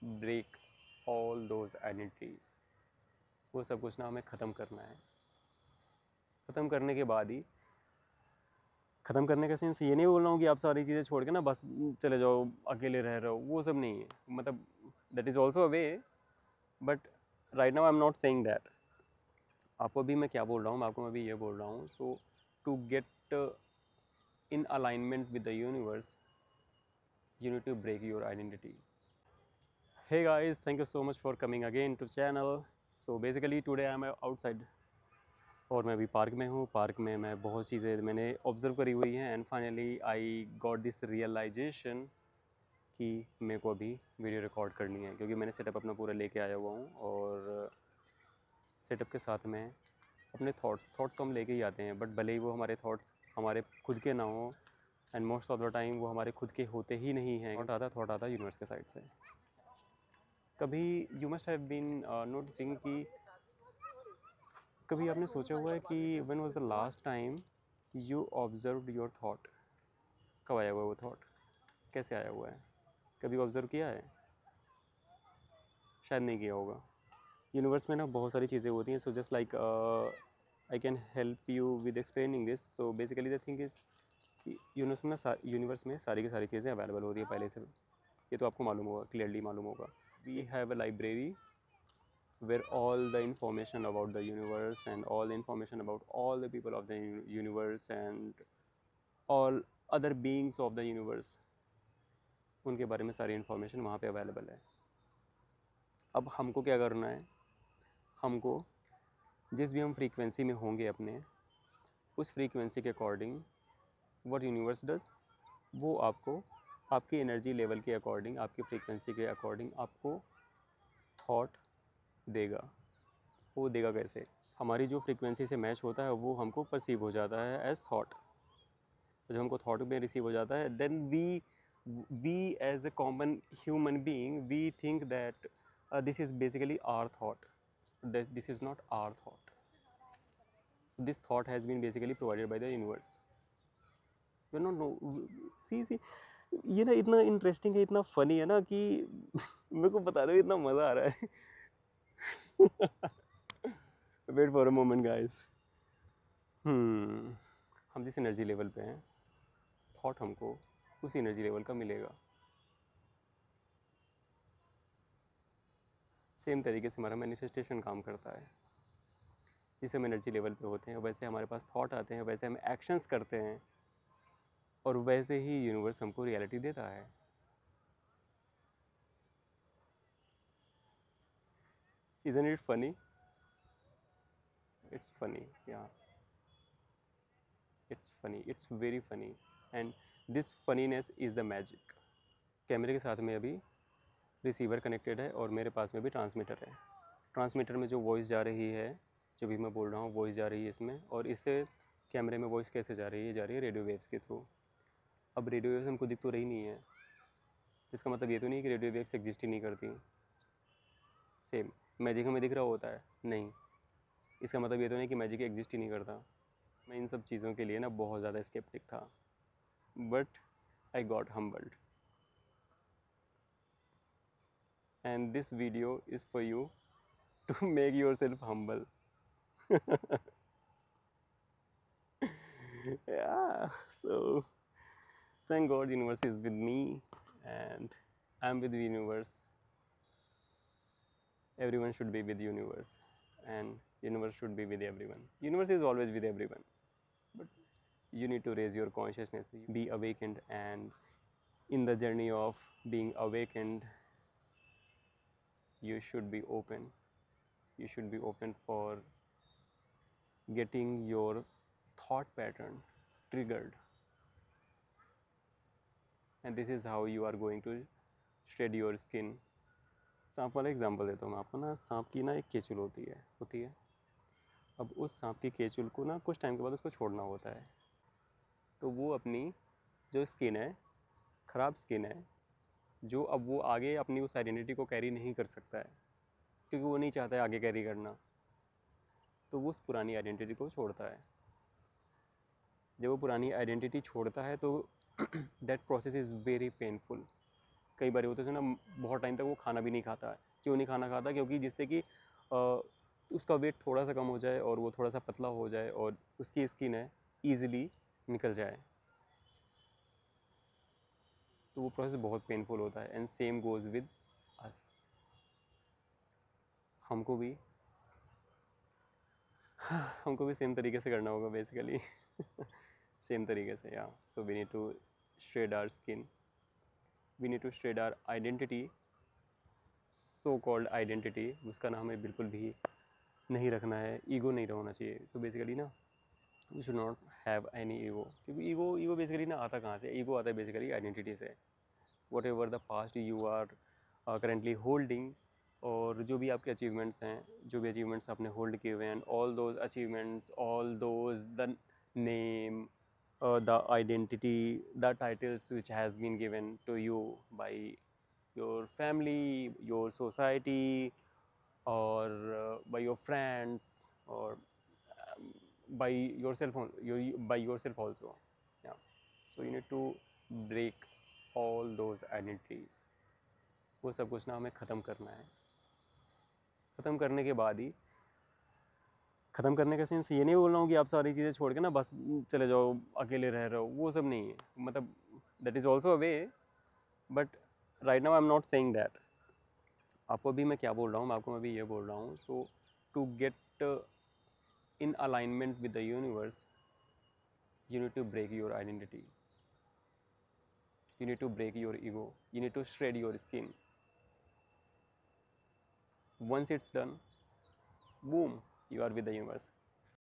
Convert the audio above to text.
Break all those identities. वो सब कुछ ना हमें ख़त्म करना है। ख़त्म करने के बाद ही, ख़त्म करने का सेंस ये नहीं बोल रहा हूँ कि आप सारी चीज़ें छोड़ के ना बस चले जाओ, अकेले रह रहे हो, वो सब नहीं है। मतलब that is also a way, but right now I am not saying that. आपको अभी मैं क्या बोल रहा हूँ, मैं आपको अभी ये बोल रहा हूँ, so to get in alignment with the universe, you need to break your identity. Hey guys, thank you so much for coming again to channel. So basically today I am outside और मैं अभी park में हूँ। Park में मैं बहुत चीज़ें मैंने ऑब्ज़र्व करी हुई हैं and finally I got this realization कि मेरे को अभी वीडियो रिकॉर्ड करनी है, क्योंकि मैंने सेटअप अपना पूरा लेके आया हुआ हूँ और सेटअप के साथ में अपने थॉट्स हम लेके ही आते हैं, बट भले ही वो हमारे थॉट्स हमारे खुद के ना हो and most of the time वो हमारे खुद के होते ही नहीं हैं। थॉट आता यूनिवर्स के साइड से। कभी you must have been noticing कि कभी आपने सोचा हुआ है कि when was the last time you observed your thought? कब आया हुआ है वो थॉट, कैसे आया हुआ है? कभी ऑब्जर्व किया है? शायद नहीं किया होगा। यूनिवर्स में ना बहुत सारी चीज़ें होती हैं, so just like I can help you with explaining this. So basically the thing is कि यूनिवर्स में सारी की सारी चीज़ें अवेलेबल हो रही है पहले से। ये तो आपको मालूम होगा, क्लियरली मालूम होगा। We have a library where all the information about the universe and all the information about all the people of the universe and all other beings of the universe, उनके बारे में सारी इन्फॉर्मेशन वहाँ पे available है। अब हमको क्या करना है, हमको जिस भी हम फ्रीक्वेंसी में होंगे अपने, उस फ्रीक्वेंसी के अकॉर्डिंग व्हाट यूनिवर्स डज, वो आपको आपकी एनर्जी लेवल के अकॉर्डिंग, आपकी फ्रीक्वेंसी के अकॉर्डिंग आपको थॉट देगा। वो देगा कैसे? हमारी जो फ्रीक्वेंसी से मैच होता है वो हमको परसीव हो जाता है एज थॉट। जब हमको थॉट में रिसीव हो जाता है, then we as a common human being we think that this is basically our thought, this is not our thought. This thought has been basically provided by the universe. You know no see ये ना इतना interesting है, इतना funny है ना कि मेरे को बता रहे हो इतना मज़ा आ रहा है। Wait for a moment guys. हम जिस एनर्जी लेवल पे हैं, थॉट हमको उसी एनर्जी लेवल का मिलेगा। सेम तरीके से हमारा मैनिफेस्टेशन काम करता है। जिस हम एनर्जी लेवल पे होते हैं वैसे हमारे पास थॉट आते हैं, वैसे हम एक्शंस करते हैं और वैसे ही यूनिवर्स हमको रियलिटी देता है। Isn't it funny? It's funny, yeah. It's funny. It's very funny. And this funniness is the magic. कैमरे के साथ में अभी रिसीवर कनेक्टेड है और मेरे पास में भी ट्रांसमीटर है। ट्रांसमीटर में जो वॉइस जा रही है, जो भी मैं बोल रहा हूँ वॉइस जा रही है इसमें, और इससे कैमरे में वॉइस कैसे जा रही है? ये जा रही है रेडियो वेव्स के थ्रू। अब रेडियो वेव्स हमको दिख तो रही नहीं है, इसका मतलब ये तो नहीं कि रेडियो वेव्स एग्जिस्ट ही नहीं करती। सेम मैजिक हमें दिख रहा होता है, नहीं, इसका मतलब ये तो नहीं कि मैजिक एग्जिस्ट ही नहीं करता। मैं इन सब चीज़ों के लिए ना बहुत ज़्यादा स्केप्टिक था, but I got humbled and this video is for you to make yourself humble. Yeah, so thank God universe is with me and I'm with the universe. Everyone should be with universe and universe should be with everyone. Universe is always with everyone, but you need to raise your consciousness, be awakened, and in the journey of being awakened you should be open. You should be open for getting your thought pattern triggered, and this is how you are going to shed your skin. सांप वाला example देता हूँ मैं आपको ना। सांप की ना एक केचुल होती है। अब उस सांप की केचुल को ना कुछ टाइम के बाद उसको छोड़ना होता है, तो वो अपनी जो स्किन है, ख़राब स्किन है, जो अब वो आगे अपनी उस आइडेंटिटी को कैरी नहीं कर सकता है, क्योंकि वो नहीं चाहता है आगे कैरी करना, तो वो उस पुरानी आइडेंटिटी को छोड़ता है। जब वो पुरानी आइडेंटिटी छोड़ता है तो that process is very painful. कई बार होते हैं ना, बहुत टाइम तक वो खाना भी नहीं खाता है। क्यों नहीं खाना खाता? क्योंकि जिससे कि उसका वेट थोड़ा सा कम हो जाए और वो थोड़ा सा पतला हो जाए और उसकी स्किन है ईजिली निकल जाए। तो वो प्रोसेस बहुत पेनफुल होता है। And same goes with us, हमको भी हमको भी सेम तरीके से करना होगा बेसिकली। सेम तरीके से, या so we need to shred our skin, we need to shred our identity, so called identity. उसका ना हमें बिल्कुल भी नहीं रखना है, ईगो नहीं होना चाहिए। सो बेसिकली ना we should not have any ego, क्योंकि ईगो ईगो बेसिकली ना आता कहाँ से? ईगो आता है बेसिकली आइडेंटिटी से। Whatever the past you are currently holding, और जो भी आपके अचीवमेंट्स हैं, जो भी अचीवमेंट्स आपने होल्ड किए हुए हैं, all those achievements, all those the name, the identity, the titles which has been given to you by your family, your society, or by your friends, or by yourself, by yourself also. Yeah. So you need to break all those identities. वो सब कुछ ना हमें ख़त्म करना है। ख़त्म करने के बाद ही, ख़त्म करने का सेंस ये नहीं बोल रहा हूँ कि आप सारी चीज़ें छोड़ के ना बस चले जाओ, अकेले रह रहे हो, वो सब नहीं है। मतलब that is also a way, but right now I am not saying that. आपको अभी मैं क्या बोल रहा हूँ? मैं आपको अभी ये बोल रहा हूँ, so to get in alignment with the universe, you need to break your identity, you need to break your ego, you need to shred your skin. Once it's done, boom, you are with the universe.